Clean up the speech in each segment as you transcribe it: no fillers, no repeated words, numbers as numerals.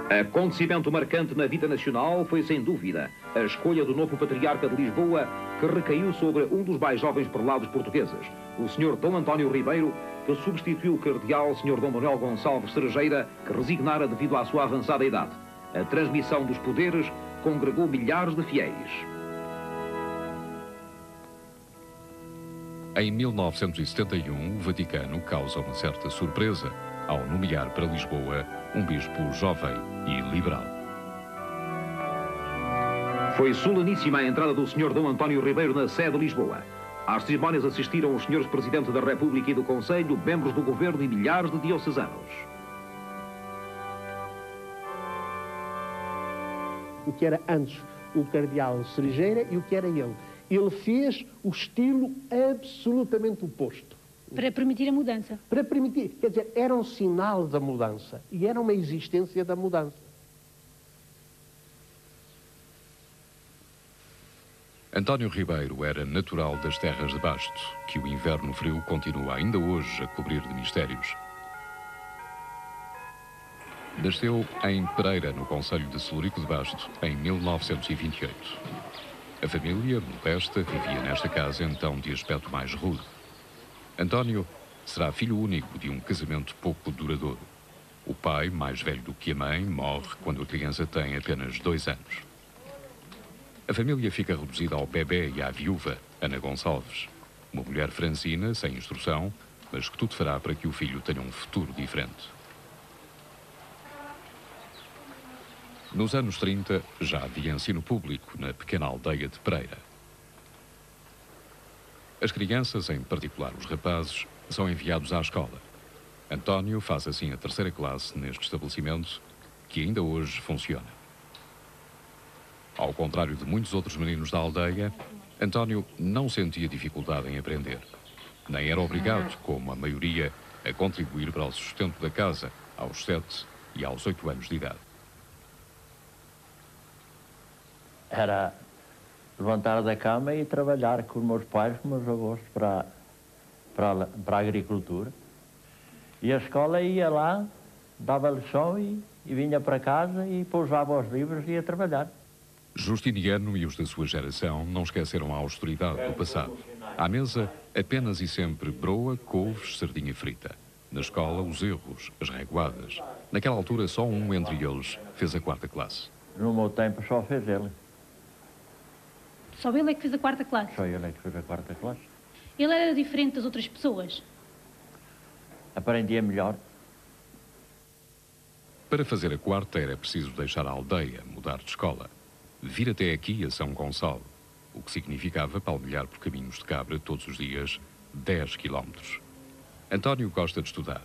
Acontecimento marcante na vida nacional foi, sem dúvida, a escolha do novo patriarca de Lisboa, que recaiu sobre um dos mais jovens prelados portugueses, o Sr. Dom António Ribeiro, que substituiu o cardeal Sr. Dom Manuel Gonçalves Cerejeira, que resignara devido à sua avançada idade. A transmissão dos poderes congregou milhares de fiéis. Em 1971, o Vaticano causa uma certa surpresa ao nomear para Lisboa um bispo jovem e liberal. Foi soleníssima a entrada do Sr. Dom António Ribeiro na sede de Lisboa. Às cerimónias assistiram os senhores Presidente da República e do Conselho, membros do Governo e milhares de diocesanos. O que era antes o cardeal Cerejeira e o que era ele. Ele fez o estilo absolutamente oposto. Para permitir a mudança. Para permitir, quer dizer, era um sinal da mudança e era uma existência da mudança. António Ribeiro era natural das terras de Basto, que o inverno frio continua ainda hoje a cobrir de mistérios. Nasceu em Pereira, no concelho de Celurico de Basto, em 1928. A família, modesta, vivia nesta casa então de aspecto mais rude. António será filho único de um casamento pouco duradouro. O pai, mais velho do que a mãe, morre quando a criança tem apenas 2 anos. A família fica reduzida ao bebê e à viúva, Ana Gonçalves, uma mulher francina, sem instrução, mas que tudo fará para que o filho tenha um futuro diferente. Nos anos 30, já havia ensino público na pequena aldeia de Pereira. As crianças, em particular os rapazes, são enviados à escola. António faz assim a 3ª classe neste estabelecimento, que ainda hoje funciona. Ao contrário de muitos outros meninos da aldeia, António não sentia dificuldade em aprender. Nem era obrigado, como a maioria, a contribuir para o sustento da casa aos 7 e aos 8 anos de idade. Era levantar da cama e trabalhar com os meus pais, com os meus avós, para a agricultura. E a escola ia lá, dava lição e vinha para casa e pousava os livros e ia trabalhar. Justiniano e os da sua geração não esqueceram a austeridade do passado. À mesa, apenas e sempre broa, couves, sardinha frita. Na escola, os erros, as reguadas. Naquela altura, só um entre eles fez a 4ª classe. No meu tempo, só fez ele. Só ele é que fez a 4ª classe? Só ele é que fez a 4ª classe. Ele era diferente das outras pessoas? Aprendia melhor. Para fazer a 4ª era preciso deixar a aldeia, mudar de escola. Vir até aqui a São Gonçalo, o que significava palmilhar por caminhos de cabra todos os dias 10 quilómetros. António gosta de estudar.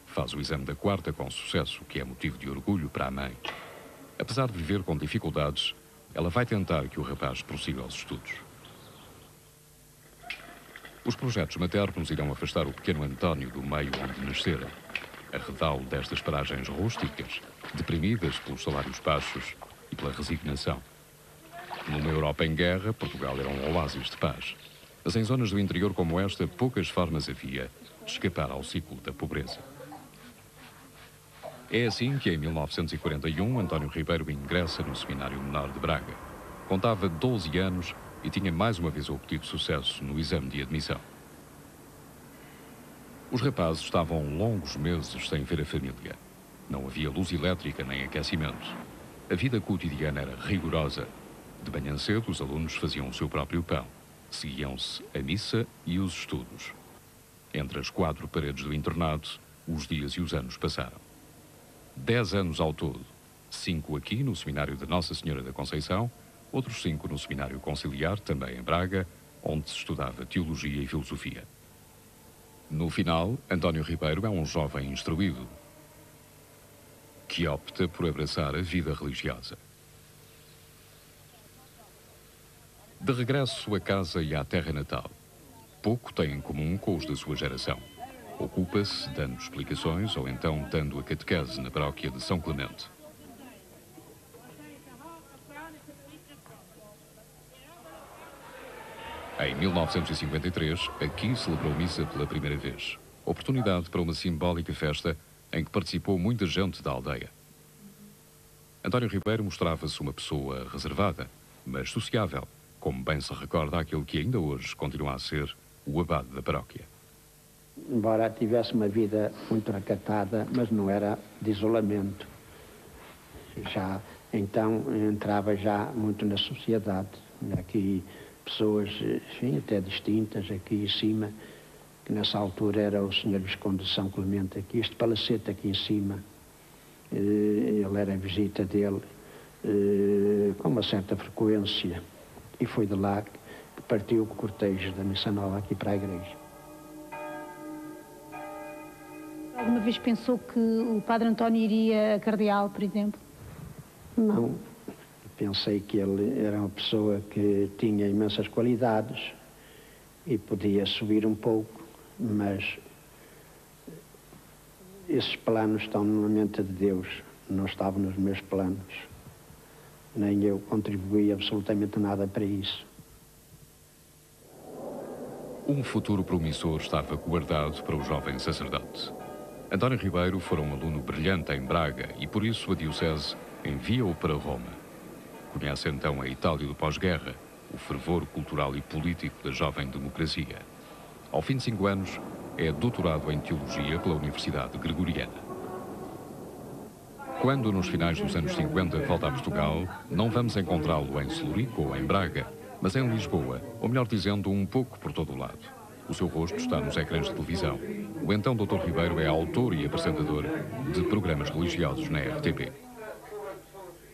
Faz o exame da 4ª com sucesso, o que é motivo de orgulho para a mãe. Apesar de viver com dificuldades, ela vai tentar que o rapaz prossiga os estudos. Os projetos maternos irão afastar o pequeno António do meio onde nascera. Arredá-lo destas paragens rústicas, deprimidas pelos salários baixos e pela resignação. Numa Europa em guerra, Portugal era um oásis de paz. Mas em zonas do interior como esta, poucas formas havia de escapar ao ciclo da pobreza. É assim que, em 1941, António Ribeiro ingressa no Seminário Menor de Braga. Contava 12 anos e tinha mais uma vez obtido sucesso no exame de admissão. Os rapazes estavam longos meses sem ver a família. Não havia luz elétrica nem aquecimento. A vida cotidiana era rigorosa. De manhã cedo, os alunos faziam o seu próprio pão. Seguiam-se a missa e os estudos. Entre as 4 paredes do internado, os dias e os anos passaram. 10 anos ao todo. 5 aqui no Seminário de Nossa Senhora da Conceição, outros 5 no Seminário Conciliar, também em Braga, onde se estudava Teologia e Filosofia. No final, António Ribeiro é um jovem instruído que opta por abraçar a vida religiosa. De regresso a casa e à terra natal, pouco tem em comum com os da sua geração. Ocupa-se dando explicações ou então dando a catequese na paróquia de São Clemente. Em 1953, aqui celebrou missa pela primeira vez. Oportunidade para uma simbólica festa em que participou muita gente da aldeia. António Ribeiro mostrava-se uma pessoa reservada, mas sociável, como bem se recorda aquele que ainda hoje continua a ser o abade da paróquia. Embora tivesse uma vida muito recatada, mas não era de isolamento. Já então entrava já muito na sociedade. Aqui pessoas, enfim, até distintas, aqui em cima, que nessa altura era o Sr. Visconde de São Clemente, aqui, este palacete aqui em cima. Ele era a visita dele com uma certa frequência, e foi de lá que partiu o cortejo da Missa Nova aqui para a igreja. Alguma vez pensou que o Padre António iria a cardeal, por exemplo? Não. Pensei que ele era uma pessoa que tinha imensas qualidades e podia subir um pouco, mas esses planos estão na mente de Deus, não estavam nos meus planos. Nem eu contribuí absolutamente nada para isso. Um futuro promissor estava guardado para o jovem sacerdote. António Ribeiro fora um aluno brilhante em Braga e por isso a diocese envia-o para Roma. Conhece então a Itália do pós-guerra, o fervor cultural e político da jovem democracia. Ao fim de 5 anos, é doutorado em Teologia pela Universidade Gregoriana. Quando, nos finais dos anos 50, volta a Portugal, não vamos encontrá-lo em Celurico ou em Braga, mas em Lisboa, ou melhor dizendo, um pouco por todo o lado. O seu rosto está nos ecrãs de televisão. O então Dr. Ribeiro é autor e apresentador de programas religiosos na RTP.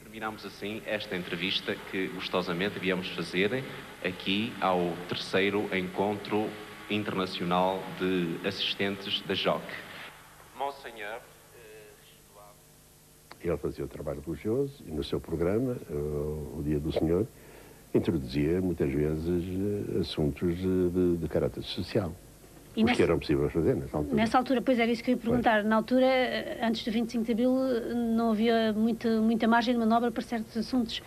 Terminamos assim esta entrevista que gostosamente viemos fazer aqui ao 3º Encontro Internacional de Assistentes da JOC. Monsenhor, ele fazia o trabalho religioso e no seu programa, o Dia do Senhor, introduzia muitas vezes assuntos de caráter social. E os que eram possíveis fazer nessa altura. Nessa altura, pois era isso que eu ia perguntar. Na altura, antes do 25 de Abril, não havia muita margem de manobra para certos assuntos.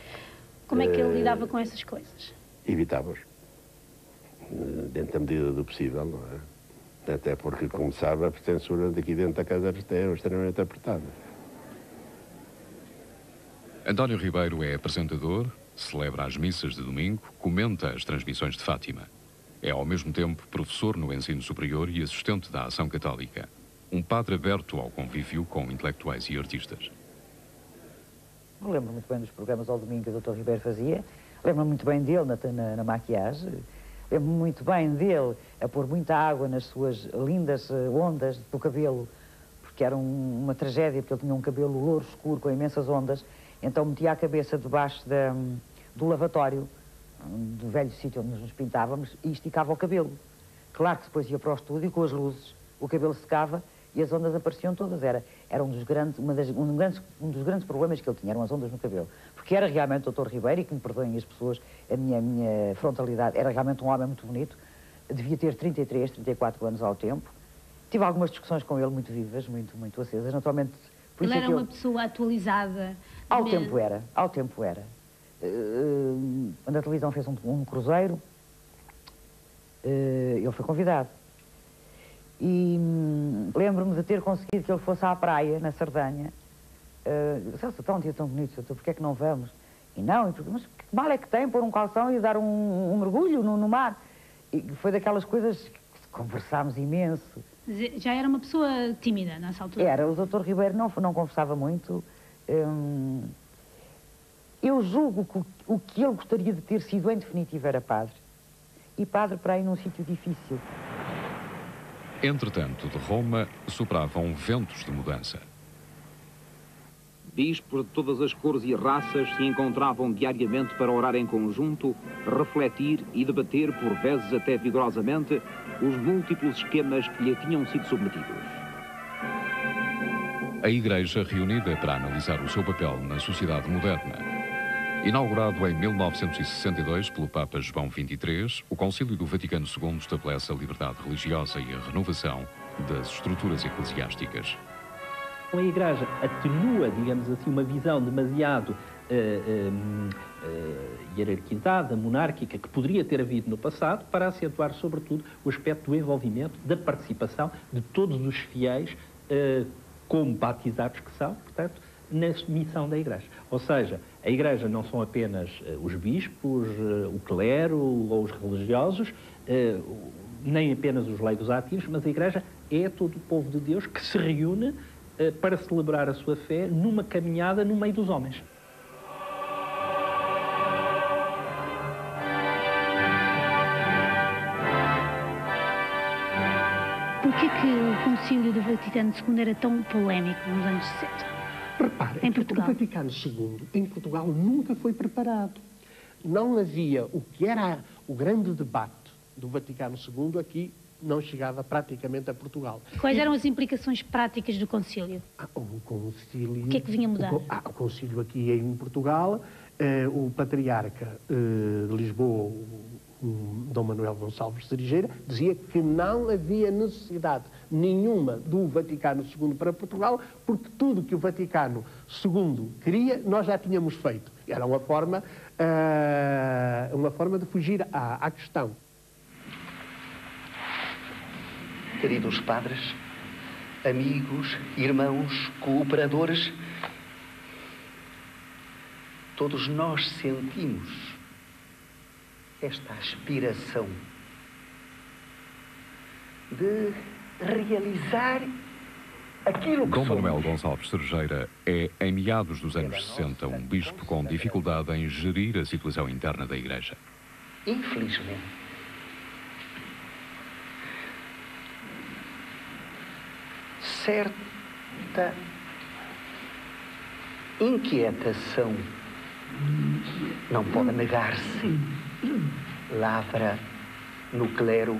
Como é que ele lidava com essas coisas? Evitava-os. Dentro da medida do possível, não é? Até porque, como sabe, a censura daqui dentro da casa era extremamente apertada. António Ribeiro é apresentador, celebra as missas de domingo, comenta as transmissões de Fátima. É, ao mesmo tempo, professor no ensino superior e assistente da Ação Católica. Um padre aberto ao convívio com intelectuais e artistas. Eu lembro muito bem dos programas ao domingo que o Dr. Ribeiro fazia. Lembro muito bem dele na maquiagem. Lembro muito bem dele a pôr muita água nas suas lindas ondas do cabelo, porque era uma tragédia, porque ele tinha um cabelo louro escuro com imensas ondas. Então metia a cabeça debaixo do lavatório, do velho sítio onde nos pintávamos, e esticava o cabelo. Claro que depois ia para o estúdio com as luzes, o cabelo secava e as ondas apareciam todas. Era um dos grandes problemas que ele tinha, eram as ondas no cabelo. Porque era realmente o Dr. Ribeiro, e que me perdoem as pessoas, a minha frontalidade, era realmente um homem muito bonito, devia ter 33, 34 anos ao tempo. Tive algumas discussões com ele muito vivas, muito acesas, naturalmente. Por Ele isso era uma pessoa atualizada. Ao tempo era. Quando a televisão fez um cruzeiro, ele foi convidado. E lembro-me de ter conseguido que ele fosse à praia, na Sardanha. Celso, está um dia tão bonito, porquê é que não vamos? E não, mas que mal é que tem pôr um calção e dar um mergulho no mar? E foi daquelas coisas que conversámos imenso. Já era uma pessoa tímida nessa altura? Era, o Dr. Ribeiro não conversava muito. Eu julgo que o que ele gostaria de ter sido em definitivo era padre. E padre para ir num sítio difícil. Entretanto, de Roma sopravam ventos de mudança. Bispos de todas as cores e raças se encontravam diariamente para orar em conjunto, refletir e debater, por vezes até vigorosamente, os múltiplos esquemas que lhe tinham sido submetidos. A Igreja reunida para analisar o seu papel na sociedade moderna. Inaugurado em 1962 pelo Papa João XXIII, o Concílio do Vaticano II estabelece a liberdade religiosa e a renovação das estruturas eclesiásticas. A Igreja atenua, digamos assim, uma visão demasiado hierarquizada, monárquica, que poderia ter havido no passado, para acentuar, sobretudo, o aspecto do envolvimento, da participação de todos os fiéis, como batizados que são, portanto, na missão da Igreja. Ou seja, a Igreja não são apenas os bispos, o clero ou os religiosos, nem apenas os leigos ativos, mas a Igreja é todo o povo de Deus que se reúne para celebrar a sua fé numa caminhada no meio dos homens. Porquê que o Concílio do Vaticano II era tão polémico nos anos 60? Repare, Em Portugal. o Vaticano II em Portugal nunca foi preparado. Não havia o que era o grande debate do Vaticano II aqui, não chegava praticamente a Portugal. Quais eram as implicações práticas do concílio? O concílio... O que é que vinha mudar? O concílio aqui em Portugal, o patriarca de Lisboa, o Dom Manuel Gonçalves Cerejeira, dizia que não havia necessidade nenhuma do Vaticano II para Portugal, porque tudo que o Vaticano II queria, nós já tínhamos feito. Era uma forma de fugir à questão. Queridos padres, amigos, irmãos, cooperadores, todos nós sentimos esta aspiração de realizar aquilo que Dom somos. Manuel Gonçalves Cerejeira é, em meados dos anos 60, um bispo com dificuldade em gerir a situação interna da Igreja. Infelizmente, certa inquietação, não pode negar-se, lavra no clero.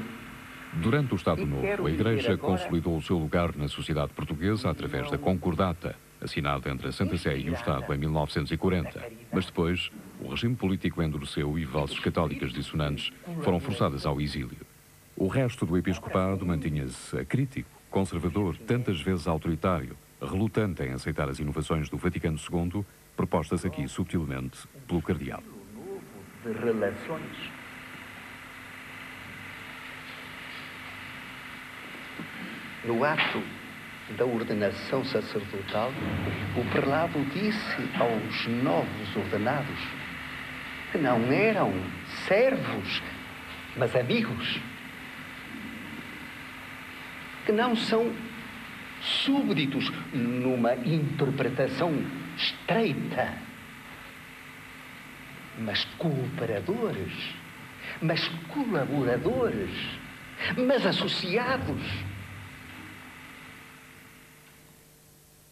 Durante o Estado Novo, a Igreja consolidou o seu lugar na sociedade portuguesa através da Concordata, assinada entre a Santa Sé e o Estado em 1940. Mas depois, o regime político endureceu e vozes católicas dissonantes foram forçadas ao exílio. O resto do episcopado mantinha-se acrítico, conservador, tantas vezes autoritário, relutante em aceitar as inovações do Vaticano II, propostas aqui subtilmente pelo cardeal. De relações. No ato da ordenação sacerdotal, o prelado disse aos novos ordenados que não eram servos, mas amigos, que não são súbditos numa interpretação estreita, mas cooperadores, mas colaboradores, mas associados.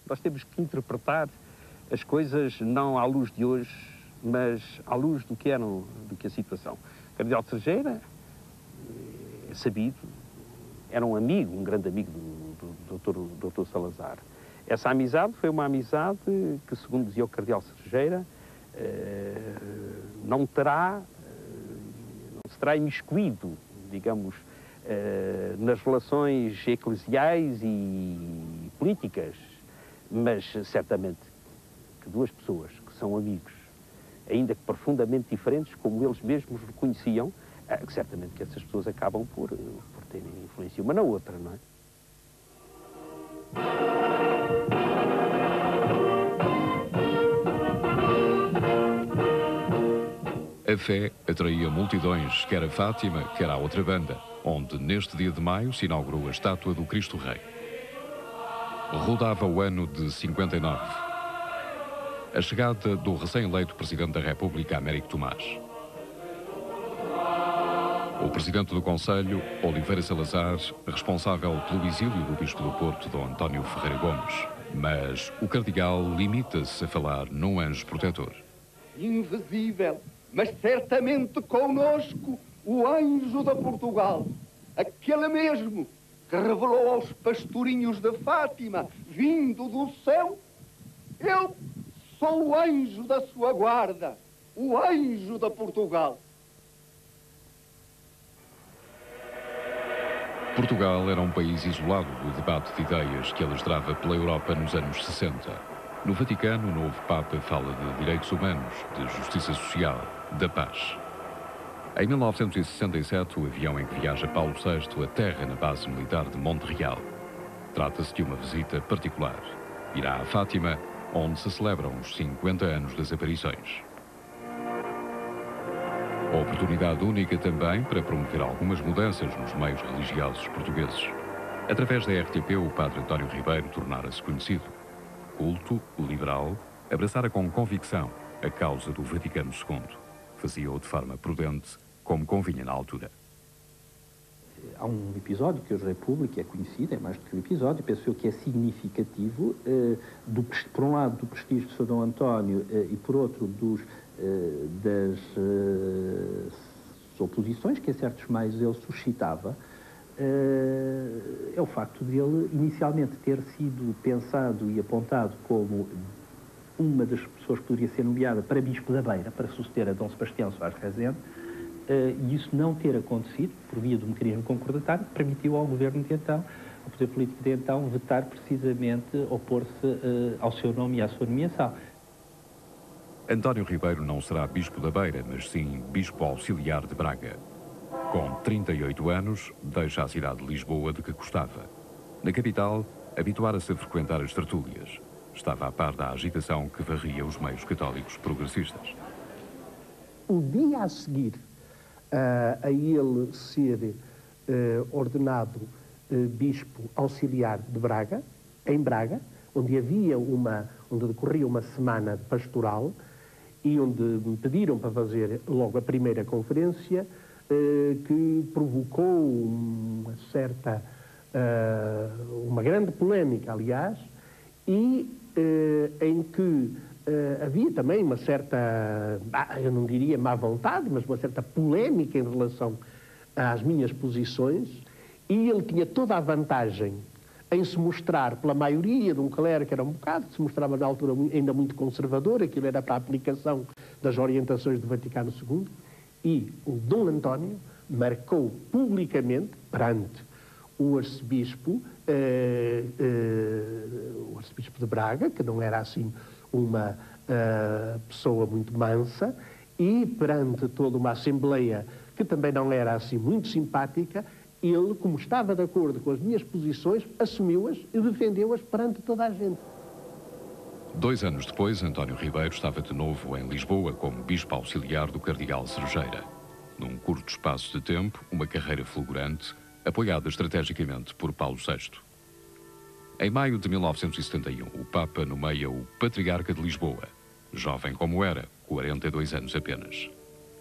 Nós temos que interpretar as coisas não à luz de hoje, mas à luz do que a situação. O cardeal Cerejeira, é sabido, era um amigo, um grande amigo do Dr. Salazar. Essa amizade foi uma amizade que, segundo dizia o cardeal Cerejeira, não se terá imiscuído, digamos, nas relações eclesiais e políticas, mas certamente que duas pessoas que são amigos, ainda que profundamente diferentes, como eles mesmos reconheciam, certamente que essas pessoas acabam por terem influência uma na outra, não é? A fé atraía multidões, quer a Fátima, quer à outra banda, onde, neste dia de maio, se inaugurou a estátua do Cristo Rei. Rodava o ano de 59. A chegada do recém-eleito Presidente da República, Américo Tomás. O Presidente do Conselho, Oliveira Salazar, responsável pelo exílio do Bispo do Porto, Dom António Ferreira Gomes. Mas o cardeal limita-se a falar num anjo protetor. Invisível, mas certamente conosco, o anjo da Portugal, aquele mesmo que revelou aos pastorinhos de Fátima, vindo do céu: eu sou o anjo da sua guarda, o anjo de Portugal. Portugal era um país isolado do debate de ideias que alastrava pela Europa nos anos 60. No Vaticano, o novo Papa fala de direitos humanos, de justiça social, da paz. Em 1967, o avião em que viaja Paulo VI aterra na base militar de Montreal. Trata-se de uma visita particular. Irá a Fátima, onde se celebram os 50 anos das aparições. Oportunidade única também para promover algumas mudanças nos meios religiosos portugueses. Através da RTP, o padre António Ribeiro tornara-se conhecido. Culto, liberal, abraçara com convicção a causa do Vaticano II. Fazia-o de forma prudente, como convinha na altura. Há um episódio que hoje é público, é conhecido, é mais do que um episódio, penso eu que é significativo, por um lado do prestígio de Sr. Dom António e por outro das oposições que em certos meios ele suscitava, é o facto de ele inicialmente ter sido pensado e apontado como uma das pessoas que poderia ser nomeada para Bispo da Beira, para suceder a Dom Sebastião Soares Rezende, e isso não ter acontecido, por via do mecanismo concordatário, permitiu ao governo de então, ao poder político de então, vetar precisamente, opor-se ao seu nome e à sua nomeação. António Ribeiro não será Bispo da Beira, mas sim Bispo Auxiliar de Braga. Com 38 anos, deixa a cidade de Lisboa de que gostava. Na capital, habituara-se a frequentar as tertúlias. Estava a par da agitação que varria os meios católicos progressistas. O dia a seguir a ele ser ordenado Bispo Auxiliar de Braga, em Braga, onde decorria uma semana pastoral e onde me pediram para fazer logo a primeira conferência, que provocou uma grande polémica, aliás, e em que havia também uma certa, eu não diria má vontade, mas uma certa polémica em relação às minhas posições, e ele tinha toda a vantagem em se mostrar pela maioria de um clero que era um bocado, que se mostrava na altura ainda muito conservador, aquilo era para a aplicação das orientações do Vaticano II, e o Dom António marcou publicamente, perante o arcebispo de Braga, que não era assim uma pessoa muito mansa, e perante toda uma assembleia que também não era assim muito simpática, ele, como estava de acordo com as minhas posições, assumiu-as e defendeu-as perante toda a gente. 2 anos depois, António Ribeiro estava de novo em Lisboa como Bispo Auxiliar do Cardeal Cerejeira. Num curto espaço de tempo, uma carreira fulgurante, apoiada estrategicamente por Paulo VI. Em maio de 1971, o Papa nomeia o Patriarca de Lisboa, jovem como era, 42 anos apenas.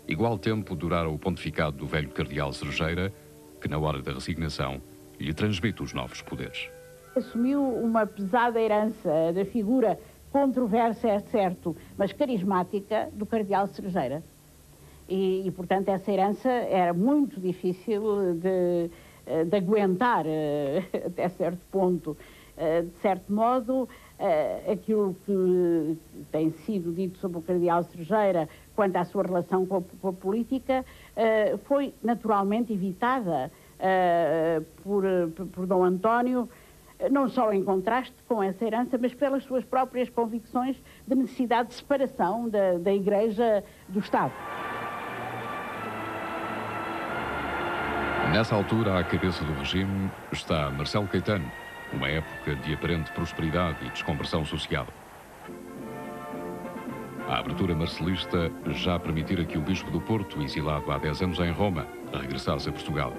Igual tempo durara o pontificado do velho Cardeal Cerejeira, que na hora da resignação lhe transmite os novos poderes. Assumiu uma pesada herança da figura controversa, é certo, mas carismática, do Cardeal Cerejeira. E, portanto, essa herança era muito difícil de aguentar até certo ponto. De certo modo, aquilo que tem sido dito sobre o Cardeal Cerejeira quanto à sua relação com a política foi naturalmente evitada por Dom António, não só em contraste com essa herança, mas pelas suas próprias convicções de necessidade de separação da Igreja do Estado. Nessa altura, à cabeça do regime, está Marcelo Caetano, uma época de aparente prosperidade e desconversão social. A abertura marcelista já permitira que o Bispo do Porto, exilado há 10 anos em Roma, regressasse a Portugal.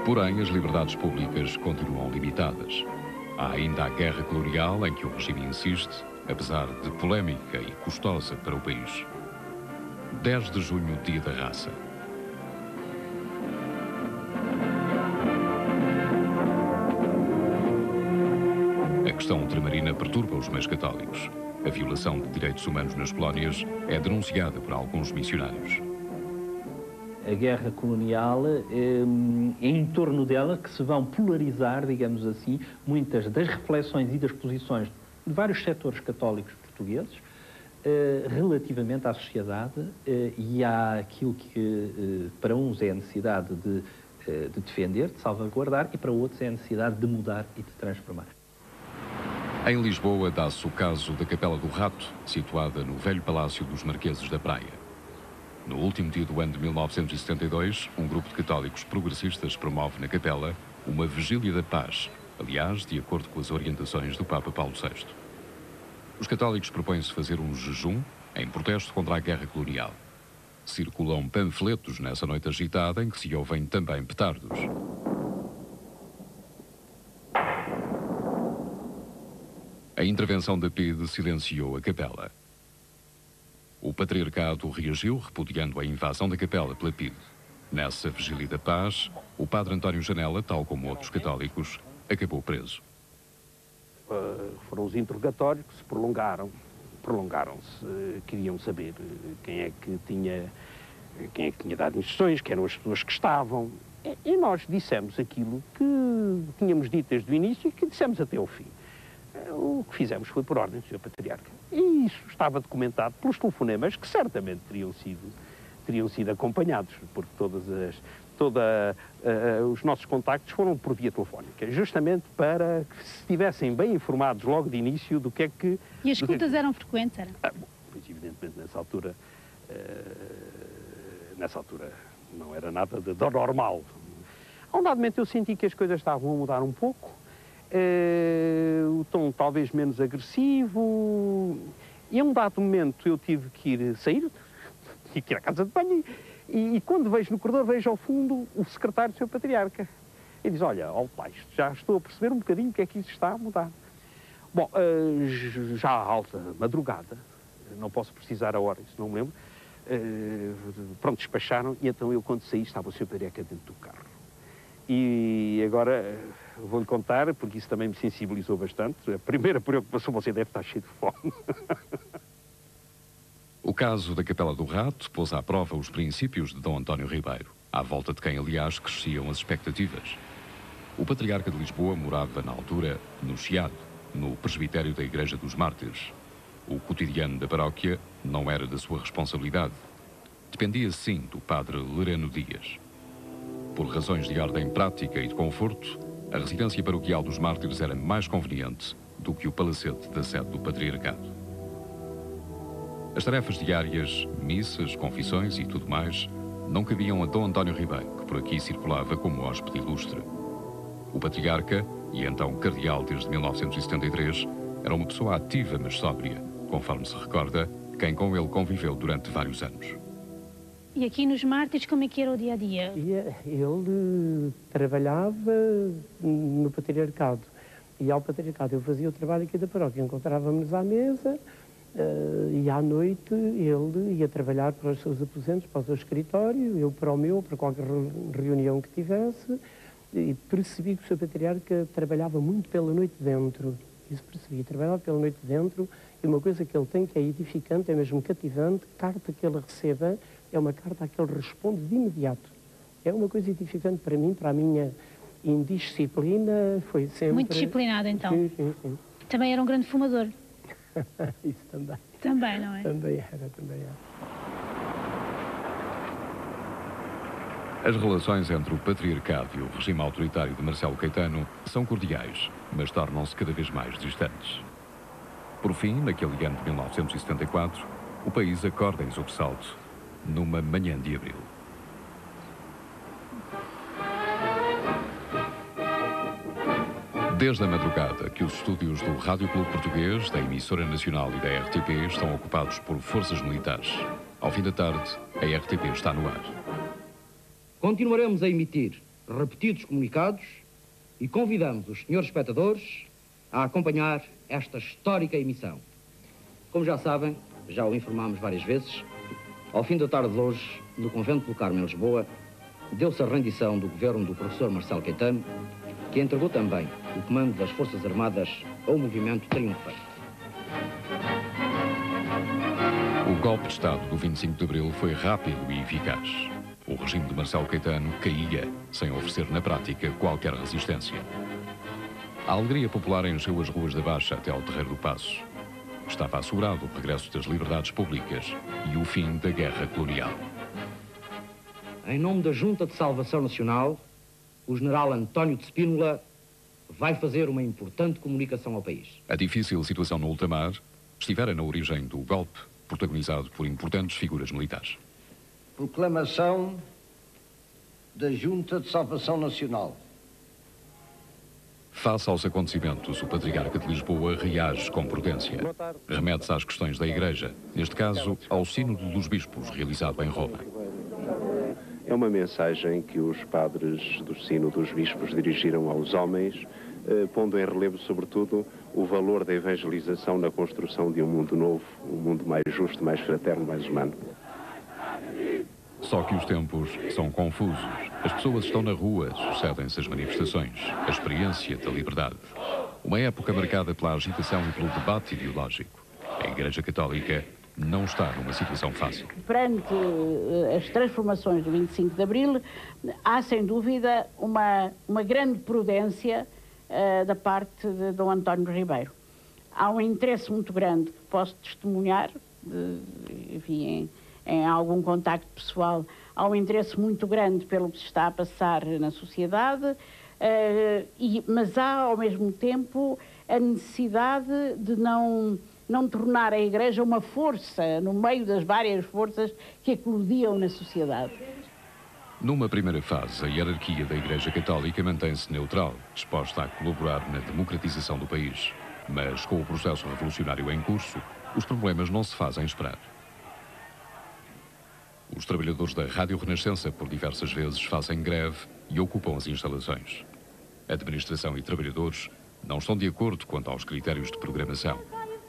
Porém, as liberdades públicas continuam limitadas. Há ainda a guerra colonial em que o regime insiste, apesar de polémica e custosa para o país. 10 de junho, Dia da Raça. A questão ultramarina perturba os meios católicos. A violação de direitos humanos nas colónias é denunciada por alguns missionários. A guerra colonial, é em torno dela que se vão polarizar, digamos assim, muitas das reflexões e das posições de vários setores católicos portugueses, relativamente à sociedade e àquilo que para uns é a necessidade de defender, de salvaguardar, e para outros é a necessidade de mudar e de transformar. Em Lisboa dá-se o caso da Capela do Rato, situada no velho Palácio dos Marqueses da Praia. No último dia do ano de 1972, um grupo de católicos progressistas promove na capela uma Vigília da Paz, aliás, de acordo com as orientações do Papa Paulo VI. Os católicos propõem-se fazer um jejum em protesto contra a guerra colonial. Circulam panfletos nessa noite agitada em que se ouvem também petardos. A intervenção da PIDE silenciou a capela. O patriarcado reagiu, repudiando a invasão da capela pela PIDE. Nessa Vigília da Paz, o padre António Janela, tal como outros católicos, acabou preso. Foram os interrogatórios que se prolongaram-se. Queriam saber quem é que tinha dado instruções, quem eram as pessoas que estavam. E nós dissemos aquilo que tínhamos dito desde o início e que dissemos até ao fim. O que fizemos foi por ordem do Sr. Patriarca. E isso estava documentado pelos telefonemas que certamente teriam sido acompanhados, porque os nossos contactos foram por via telefónica, justamente para que se estivessem bem informados logo de início do que é que... E as escutas eram frequentes, era? Pois, evidentemente, nessa altura não era nada de normal. A um dado momento eu senti que as coisas estavam a mudar um pouco, o tom talvez menos agressivo, e a um dado momento eu tive que sair à casa de banho, e quando vejo no corredor, vejo ao fundo o secretário do Sr. Patriarca. E diz, olha, pai, já estou a perceber um bocadinho o que é que isso está a mudar. Bom, já à alta madrugada, não posso precisar a hora, isso não me lembro, pronto, despacharam, e então eu, quando saí, estava o Sr. Patriarca dentro do carro. E agora vou-lhe contar, porque isso também me sensibilizou bastante. A primeira preocupação, você deve estar cheio de fome. O caso da Capela do Rato pôs à prova os princípios de Dom António Ribeiro, à volta de quem, aliás, cresciam as expectativas. O patriarca de Lisboa morava, na altura, no Chiado, no presbitério da Igreja dos Mártires. O cotidiano da paróquia não era da sua responsabilidade. Dependia, sim, do padre Lereno Dias. Por razões de ordem prática e de conforto, a residência paroquial dos Mártires era mais conveniente do que o palacete da sede do patriarcado. As tarefas diárias, missas, confissões e tudo mais, não cabiam a Dom António Ribeiro, que por aqui circulava como hóspede ilustre. O patriarca, e então cardeal desde 1973, era uma pessoa ativa, mas sóbria, conforme se recorda quem com ele conviveu durante vários anos. E aqui nos Mártires, como é que era o dia-a-dia? Ele trabalhava no patriarcado. E ao patriarcado eu fazia o trabalho aqui da paróquia. Encontrávamos à mesa e à noite ele ia trabalhar para os seus aposentos, para o seu escritório, eu para o meu, para qualquer reunião que tivesse. E percebi que o seu patriarca trabalhava muito pela noite dentro. Isso percebi, trabalhava pela noite dentro. E uma coisa que ele tem que é edificante, é mesmo cativante, carta que ele receba, é uma carta a que ele responde de imediato. É uma coisa edificante para mim, para a minha indisciplina, foi sempre... Muito disciplinado, então. Sim. Também era um grande fumador. Isso também. Também, não é? Também era. As relações entre o patriarcado e o regime autoritário de Marcelo Caetano são cordiais, mas tornam-se cada vez mais distantes. Por fim, naquele ano de 1974, o país acorda em sobressalto, numa manhã de abril. Desde a madrugada que os estúdios do Rádio Clube Português, da Emissora Nacional e da RTP estão ocupados por forças militares. Ao fim da tarde, a RTP está no ar. Continuaremos a emitir repetidos comunicados e convidamos os senhores espectadores a acompanhar esta histórica emissão. Como já sabem, já o informámos várias vezes, ao fim da tarde de hoje, no Convento do Carmo, em Lisboa, deu-se a rendição do governo do professor Marcelo Caetano, que entregou também o comando das Forças Armadas ao movimento triunfante. O golpe de Estado do 25 de Abril foi rápido e eficaz. O regime de Marcelo Caetano caía, sem oferecer na prática qualquer resistência. A alegria popular encheu as ruas da Baixa até ao Terreiro do Paço. estava assegurado o regresso das liberdades públicas e o fim da guerra colonial. Em nome da Junta de Salvação Nacional, o general António de Spínola vai fazer uma importante comunicação ao país. A difícil situação no ultramar estivera na origem do golpe, protagonizado por importantes figuras militares. Proclamação da Junta de Salvação Nacional. Face aos acontecimentos, o Patriarca de Lisboa reage com prudência. Remete-se às questões da Igreja, neste caso, ao Sínodo dos Bispos, realizado em Roma. É uma mensagem que os padres do Sínodo dos Bispos dirigiram aos homens, pondo em relevo, sobretudo, o valor da evangelização na construção de um mundo novo, um mundo mais justo, mais fraterno, mais humano. Só que os tempos são confusos. As pessoas estão na rua, sucedem-se as manifestações, a experiência da liberdade. Uma época marcada pela agitação e pelo debate ideológico. A Igreja Católica não está numa situação fácil. Perante as transformações do 25 de Abril, há sem dúvida uma grande prudência da parte de Dom António Ribeiro. Há um interesse muito grande que posso testemunhar, enfim, em algum contacto pessoal, há um interesse muito grande pelo que se está a passar na sociedade, mas há ao mesmo tempo a necessidade de não tornar a Igreja uma força no meio das várias forças que eclodiam na sociedade. Numa primeira fase, a hierarquia da Igreja Católica mantém-se neutral, disposta a colaborar na democratização do país. Mas com o processo revolucionário em curso, os problemas não se fazem esperar. Os trabalhadores da Rádio Renascença, por diversas vezes, fazem greve e ocupam as instalações. A administração e trabalhadores não estão de acordo quanto aos critérios de programação.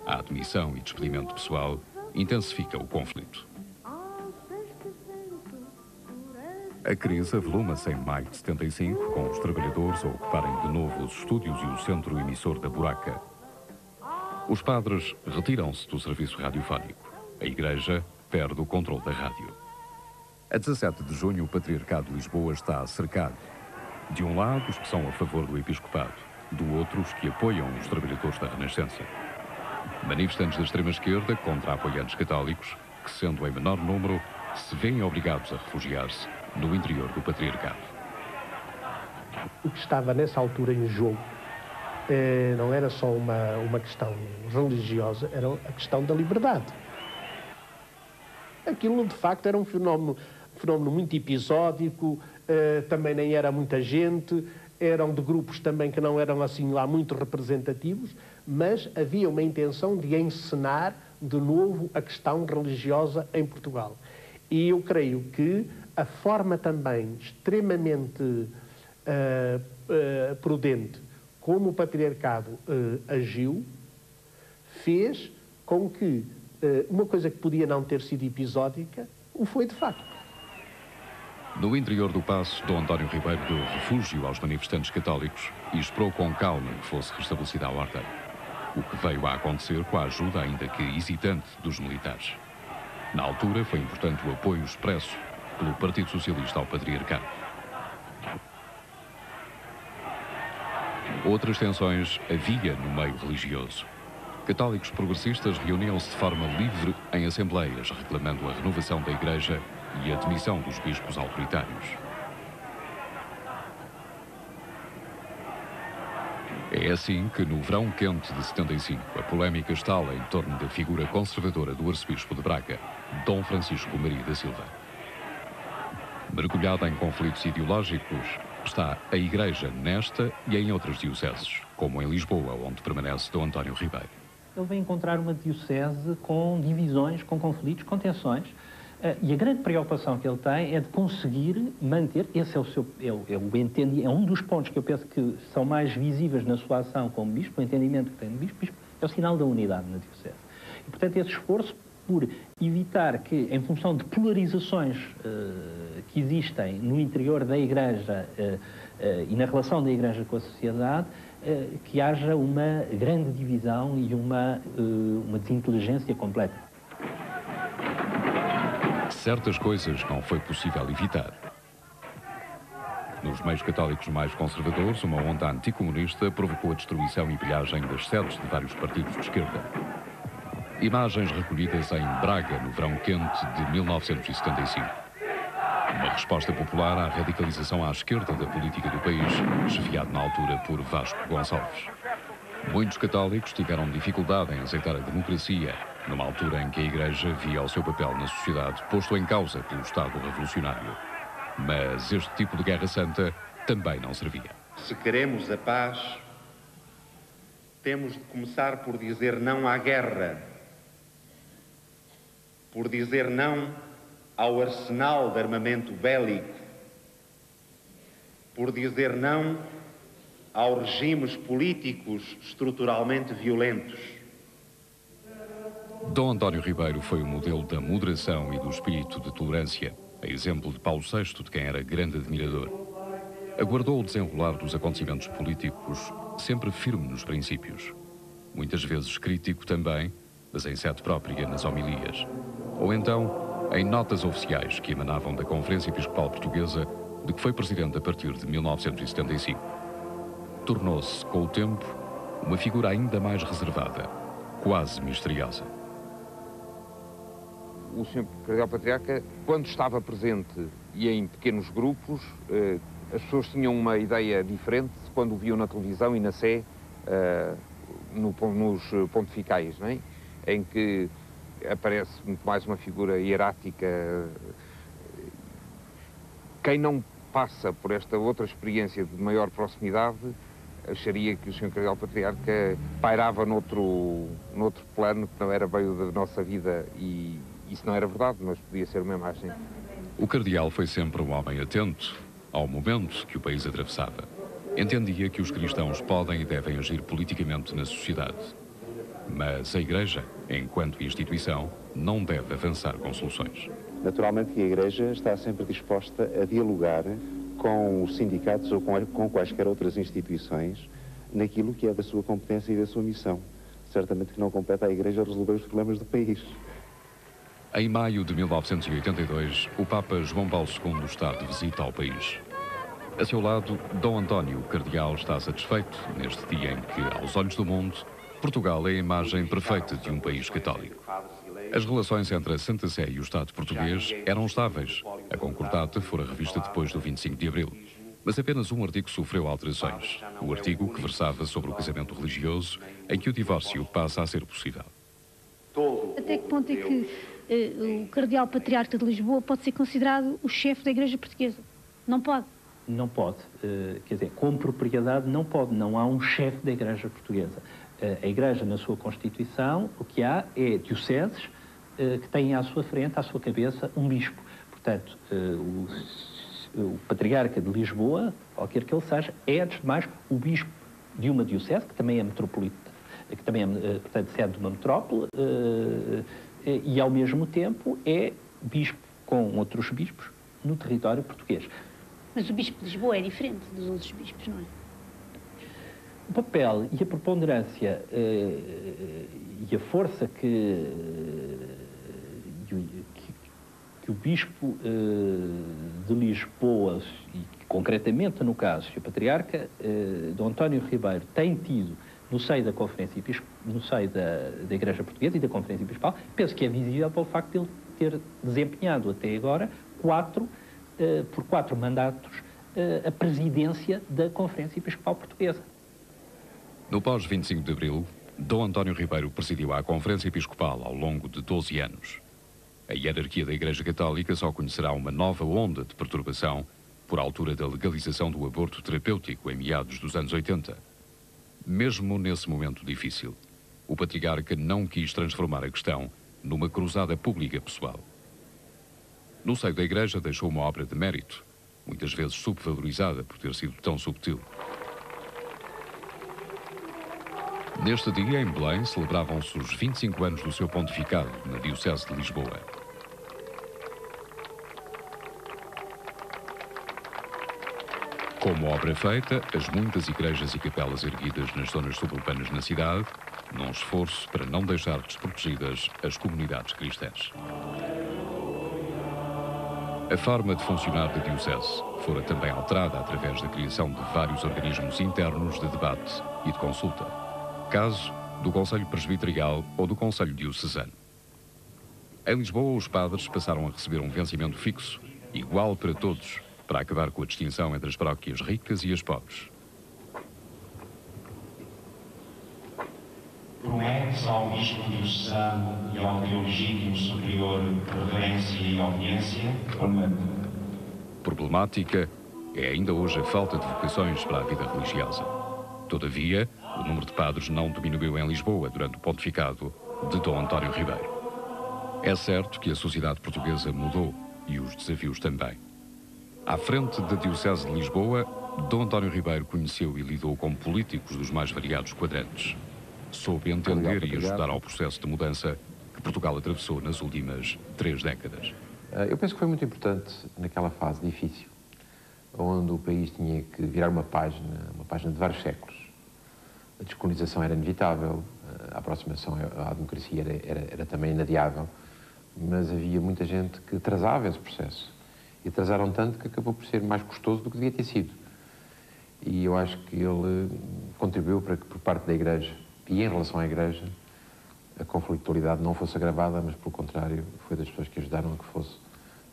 A admissão e despedimento pessoal intensifica o conflito. A crise avoluma-se em maio de 75, com os trabalhadores a ocuparem de novo os estúdios e o centro emissor da Buraca. Os padres retiram-se do serviço radiofónico. A Igreja perde o controle da rádio. A 17 de junho, o Patriarcado de Lisboa está cercado. De um lado, os que são a favor do episcopado. Do outro, os que apoiam os trabalhadores da Renascença. Manifestantes da extrema-esquerda contra apoiantes católicos, que, sendo em menor número, se veem obrigados a refugiar-se no interior do Patriarcado. O que estava nessa altura em jogo não era só uma questão religiosa, era a questão da liberdade. Aquilo, de facto, era um fenómeno muito episódico, também nem era muita gente, eram de grupos também que não eram assim lá muito representativos, mas havia uma intenção de encenar de novo a questão religiosa em Portugal. E eu creio que a forma também extremamente prudente como o Patriarcado agiu, fez com que uma coisa que podia não ter sido episódica, o foi de facto. No interior do Paço, Dom António Ribeiro deu refúgio aos manifestantes católicos e esperou com calma que fosse restabelecida a ordem. O que veio a acontecer com a ajuda, ainda que hesitante, dos militares. Na altura, foi importante o apoio expresso pelo Partido Socialista ao Patriarcado. Outras tensões havia no meio religioso. Católicos progressistas reuniam-se de forma livre em assembleias, reclamando a renovação da Igreja e a demissão dos bispos autoritários. É assim que, no verão quente de 75, a polémica estala em torno da figura conservadora do arcebispo de Braga, Dom Francisco Maria da Silva. Mergulhada em conflitos ideológicos, está a Igreja nesta e em outras dioceses, como em Lisboa, onde permanece Dom António Ribeiro. Ele vem encontrar uma diocese com divisões, com conflitos, com tensões, e a grande preocupação que ele tem é de conseguir manter, esse é o seu, é um dos pontos que eu penso que são mais visíveis na sua ação como bispo, o entendimento que tem do bispo, é o sinal da unidade na diocese. E, portanto, esse esforço por evitar que, em função de polarizações que existem no interior da Igreja e na relação da Igreja com a sociedade, que haja uma grande divisão e uma desinteligência completa. Certas coisas não foi possível evitar. Nos meios católicos mais conservadores, uma onda anticomunista provocou a destruição e pilhagem das sedes de vários partidos de esquerda. Imagens recolhidas em Braga, no verão quente de 1975. Uma resposta popular à radicalização à esquerda da política do país, chefiado na altura por Vasco Gonçalves. Muitos católicos tiveram dificuldade em aceitar a democracia, numa altura em que a Igreja via o seu papel na sociedade posto em causa pelo Estado revolucionário. Mas este tipo de guerra santa também não servia. Se queremos a paz, temos de começar por dizer não à guerra, por dizer não ao arsenal de armamento bélico, por dizer não aos regimes políticos estruturalmente violentos. Dom António Ribeiro foi o modelo da moderação e do espírito de tolerância, a exemplo de Paulo VI, de quem era grande admirador. Aguardou o desenrolar dos acontecimentos políticos, sempre firme nos princípios. Muitas vezes crítico também, mas em sede própria nas homilias. Ou então, em notas oficiais que emanavam da Conferência Episcopal Portuguesa, de que foi presidente a partir de 1975. Tornou-se, com o tempo, uma figura ainda mais reservada, quase misteriosa. O Sr. Cardeal Patriarca, quando estava presente e em pequenos grupos, as pessoas tinham uma ideia diferente quando o viam na televisão e na Sé, nos pontificais, não é? Em que aparece muito mais uma figura hierática. Quem não passa por esta outra experiência de maior proximidade acharia que o Sr. Cardeal Patriarca pairava noutro plano que não era bem o da nossa vida, e isso não era verdade, mas podia ser uma imagem. O cardeal foi sempre um homem atento ao momento que o país atravessava. Entendia que os cristãos podem e devem agir politicamente na sociedade. Mas a Igreja, enquanto instituição, não deve avançar com soluções. Naturalmente que a Igreja está sempre disposta a dialogar com os sindicatos ou com quaisquer outras instituições naquilo que é da sua competência e da sua missão. Certamente que não compete à Igreja resolver os problemas do país. Em maio de 1982, o Papa João Paulo II está de visita ao país. A seu lado, Dom António, o cardeal, está satisfeito neste dia em que, aos olhos do mundo, Portugal é a imagem perfeita de um país católico. As relações entre a Santa Sé e o Estado português eram estáveis. A concordata fora revista depois do 25 de abril. Mas apenas um artigo sofreu alterações. O artigo que versava sobre o casamento religioso, em que o divórcio passa a ser possível. Até que ponto é que o Cardeal Patriarca de Lisboa pode ser considerado o chefe da Igreja Portuguesa? Não pode. Não pode. Quer dizer, com propriedade não pode. Não há um chefe da Igreja Portuguesa. A Igreja, na sua Constituição, o que há é dioceses que têm à sua frente, à sua cabeça, um bispo. Portanto, o Patriarca de Lisboa, qualquer que ele seja, é, antes de mais, o bispo de uma diocese, que também é metropolita, que também é, portanto, sede de uma metrópole, e, ao mesmo tempo, é bispo com outros bispos no território português. Mas o bispo de Lisboa é diferente dos outros bispos, não é? O papel e a preponderância e a força que o bispo de Lisboa, e concretamente no caso o Patriarca Dom António Ribeiro, tem tido no seio da Conferência Episcopal, no seio da Igreja Portuguesa e da Conferência Episcopal, penso que é visível pelo facto de ele ter desempenhado até agora por 4 mandatos a presidência da Conferência Episcopal Portuguesa. No pós-25 de abril, Dom António Ribeiro presidiu a Conferência Episcopal ao longo de 12 anos. A hierarquia da Igreja Católica só conhecerá uma nova onda de perturbação por altura da legalização do aborto terapêutico em meados dos anos 80. Mesmo nesse momento difícil, o Patriarca não quis transformar a questão numa cruzada pública pessoal. No seio da Igreja deixou uma obra de mérito, muitas vezes subvalorizada por ter sido tão subtil. Neste dia, em Belém, celebravam-se os 25 anos do seu pontificado na Diocese de Lisboa. Como obra feita, as muitas igrejas e capelas erguidas nas zonas suburbanas na cidade, num esforço para não deixar desprotegidas as comunidades cristãs. A forma de funcionar da Diocese fora também alterada através da criação de vários organismos internos de debate e de consulta. Caso do Conselho Presbiterial ou do Conselho Diocesano. Em Lisboa, os padres passaram a receber um vencimento fixo, igual para todos, para acabar com a distinção entre as paróquias ricas e as pobres. Promete ao bispo diocesano e ao teu legítimo superior reverência e obediência? Problemática é ainda hoje a falta de vocações para a vida religiosa. Todavia, o número de padres não diminuiu em Lisboa durante o pontificado de Dom António Ribeiro. É certo que a sociedade portuguesa mudou e os desafios também. À frente da Diocese de Lisboa, Dom António Ribeiro conheceu e lidou com políticos dos mais variados quadrantes. Soube entender e ajudar ao processo de mudança que Portugal atravessou nas últimas 3 décadas. Eu penso que foi muito importante naquela fase difícil, onde o país tinha que virar uma página de vários séculos. A descolonização era inevitável, a aproximação à democracia era também inadiável, mas havia muita gente que atrasava esse processo. E atrasaram tanto que acabou por ser mais custoso do que devia ter sido. E eu acho que ele contribuiu para que, por parte da Igreja, e em relação à Igreja, a conflitualidade não fosse agravada, mas, pelo contrário, foi das pessoas que ajudaram a que fosse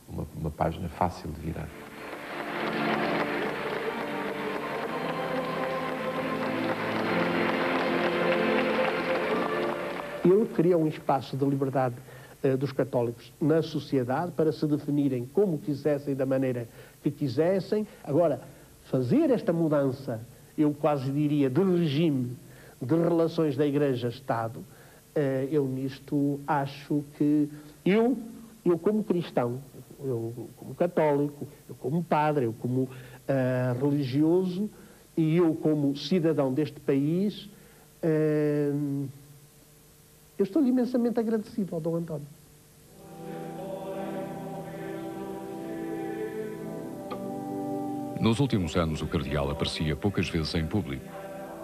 uma página fácil de virar. Ele cria um espaço de liberdade dos católicos na sociedade para se definirem como quisessem, da maneira que quisessem. Agora, fazer esta mudança, eu quase diria, de regime, de relações da Igreja-Estado, eu nisto acho que eu como cristão, eu como católico, eu como padre, eu como religioso e eu como cidadão deste país, eu estou imensamente agradecido ao Dom António. Nos últimos anos, o cardeal aparecia poucas vezes em público.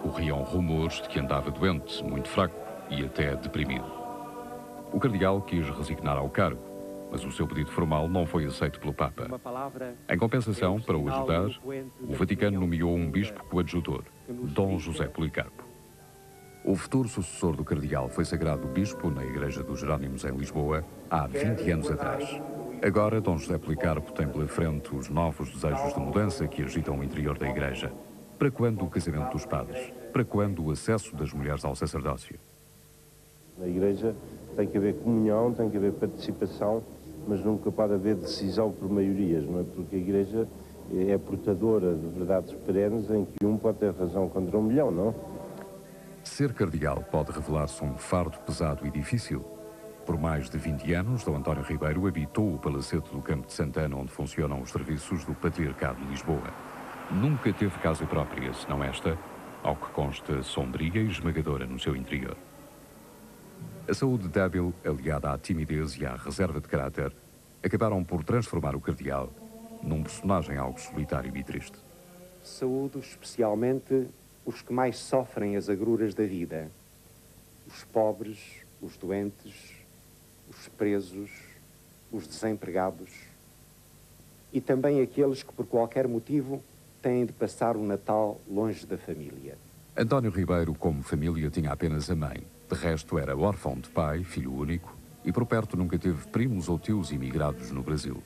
Corriam rumores de que andava doente, muito fraco e até deprimido. O cardeal quis resignar ao cargo, mas o seu pedido formal não foi aceito pelo Papa. Em compensação, para o ajudar, o Vaticano nomeou um bispo coadjutor, Dom José Policarpo. O futuro sucessor do cardeal foi sagrado bispo na Igreja dos Jerónimos em Lisboa há 20 anos atrás. Agora, Dom José Policarpo tem pela frente os novos desejos de mudança que agitam o interior da Igreja. Para quando o casamento dos padres? Para quando o acesso das mulheres ao sacerdócio? Na Igreja tem que haver comunhão, tem que haver participação, mas nunca pode haver decisão por maiorias, não é? Porque a Igreja é portadora de verdades perenes em que um pode ter razão contra 1 milhão, não? Ser cardeal pode revelar-se um fardo pesado e difícil. Por mais de 20 anos, Dom António Ribeiro habitou o palacete do Campo de Santana, onde funcionam os serviços do Patriarcado de Lisboa. Nunca teve casa própria, senão esta, ao que consta, sombria e esmagadora no seu interior. A saúde débil, aliada à timidez e à reserva de caráter, acabaram por transformar o cardeal num personagem algo solitário e triste. Saúdo especialmente os que mais sofrem as agruras da vida, os pobres, os doentes, os presos, os desempregados e também aqueles que por qualquer motivo têm de passar o Natal longe da família. António Ribeiro, como família, tinha apenas a mãe. De resto, era órfão de pai, filho único, e por perto nunca teve primos ou tios imigrados no Brasil.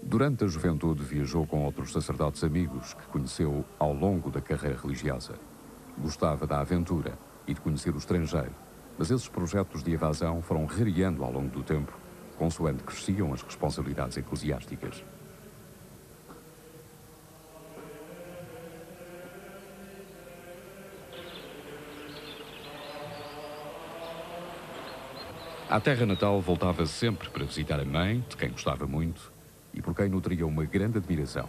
Durante a juventude, viajou com outros sacerdotes amigos que conheceu ao longo da carreira religiosa. Gostava da aventura e de conhecer o estrangeiro, mas esses projetos de evasão foram rareando ao longo do tempo, consoante cresciam as responsabilidades eclesiásticas. À terra natal voltava sempre para visitar a mãe, de quem gostava muito, e por quem nutria uma grande admiração.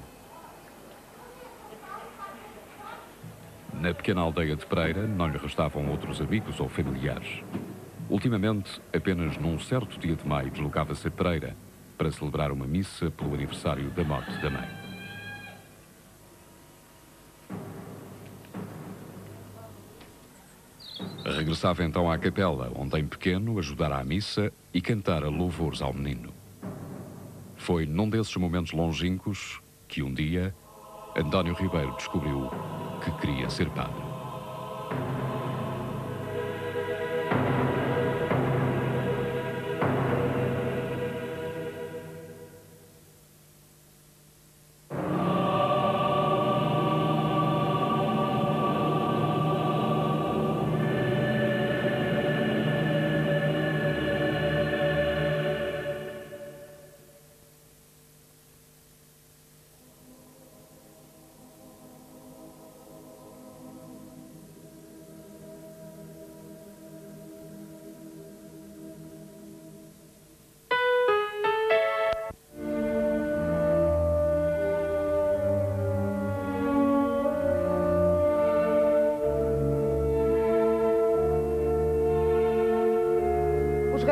Na pequena aldeia de Pereira não lhe restavam outros amigos ou familiares. Ultimamente, apenas num certo dia de maio, deslocava-se a Pereira para celebrar uma missa pelo aniversário da morte da mãe. Regressava então à capela, onde em pequeno ajudara à missa e cantara louvores ao menino. Foi num desses momentos longínquos que um dia António Ribeiro descobriu que queria ser padre.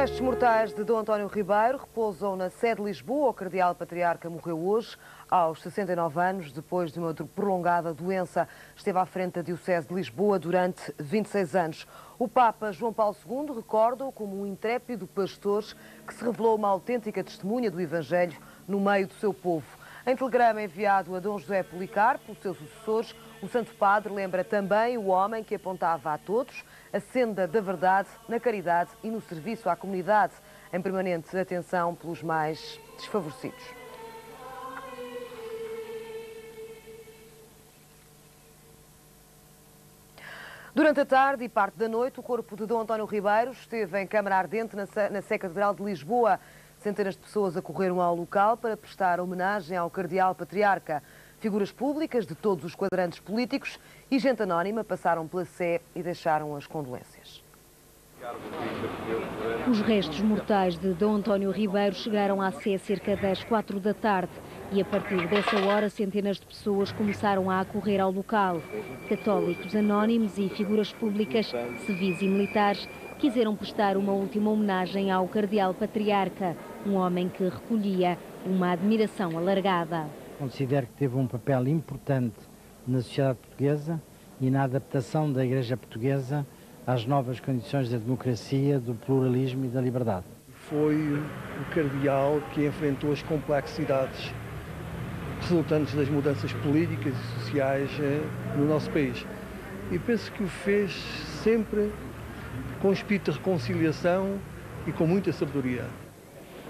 restos mortais de Dom António Ribeiro repousam na sede de Lisboa. O cardeal patriarca morreu hoje, aos 69 anos, depois de uma prolongada doença. Esteve à frente da Diocese de Lisboa durante 26 anos. O Papa João Paulo II recorda-o como um intrépido pastor que se revelou uma autêntica testemunha do Evangelho no meio do seu povo. Em telegrama enviado a Dom José Policarpo, os seus sucessores, o Santo Padre lembra também o homem que apontava a todos a senda da verdade, na caridade e no serviço à comunidade, em permanente atenção pelos mais desfavorecidos. Durante a tarde e parte da noite, o corpo de Dom António Ribeiro esteve em câmara ardente na Sé Catedral de Lisboa. Centenas de pessoas acorreram ao local para prestar homenagem ao cardeal patriarca. Figuras públicas de todos os quadrantes políticos e gente anónima passaram pela Sé e deixaram as condolências. Os restos mortais de Dom António Ribeiro chegaram à Sé cerca das 4 da tarde e a partir dessa hora centenas de pessoas começaram a acorrer ao local. Católicos anónimos e figuras públicas, civis e militares, quiseram prestar uma última homenagem ao cardeal patriarca, um homem que recolhia uma admiração alargada. Considero que teve um papel importante na sociedade portuguesa e na adaptação da Igreja Portuguesa às novas condições da democracia, do pluralismo e da liberdade. Foi o cardeal que enfrentou as complexidades resultantes das mudanças políticas e sociais no nosso país. E penso que o fez sempre com espírito de reconciliação e com muita sabedoria.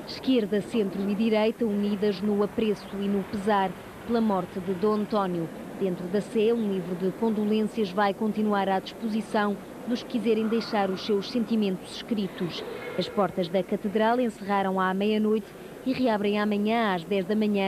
Esquerda, centro e direita unidas no apreço e no pesar pela morte de Dom António. Dentro da Sé, um livro de condolências vai continuar à disposição dos que quiserem deixar os seus sentimentos escritos. As portas da Catedral encerraram à meia-noite e reabrem amanhã às 10 da manhã.